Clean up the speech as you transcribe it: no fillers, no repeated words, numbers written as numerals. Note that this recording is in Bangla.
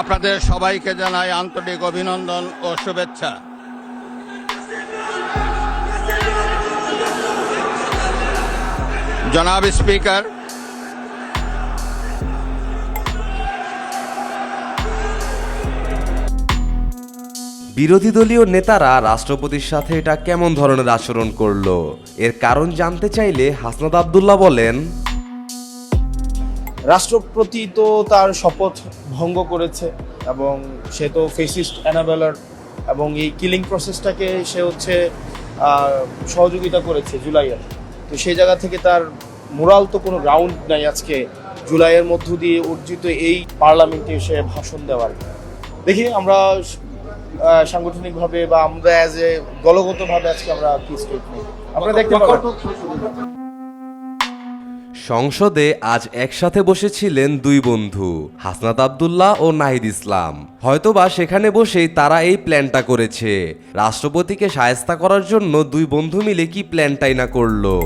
আপনাদের সবাইকে জানাই আন্তরিক অভিনন্দন ও শুভেচ্ছা। জনাব স্পিকার, বিরোধী দলীয় নেতারা রাষ্ট্রপতির সাথে এটা কেমন ধরনের আচরণ করলো, এর কারণ জানতে চাইলে হাসনাত আব্দুল্লাহ বলেন, রাষ্ট্রপতি তো তার শপথ ভঙ্গ করেছে এবং সে তো ফেসিস্ট অ্যানাবেলার এবং এই কিলিং প্রসেসটাকে সে সহযোগিতা করেছে জুলাইয়ের। তো সেই জায়গা থেকে তার মোরাল তো কোনো গ্রাউন্ড নাই আজকে জুলাইয়ের মধ্য দিয়ে অর্জিত এই পার্লামেন্টে সে ভাষণ দেওয়ার। দেখি আমরা সাংগঠনিকভাবে বা আমরা অ্যাজ এ দলগতভাবে আজকে আমরা কি স্টেপ নেই আপনারা দেখতে পাবেন। সংসদে আজ একসাথে বসেছিলেন দুই বন্ধু, হাসনাত আব্দুল্লাহ ও নাহিদ ইসলাম। হয়তোবা সেখানে বসেই তারা এই প্ল্যানটা করেছে। রাষ্ট্রপতিকে শায়েস্তা করার জন্য দুই বন্ধু মিলে কি প্ল্যানটাই না করলো।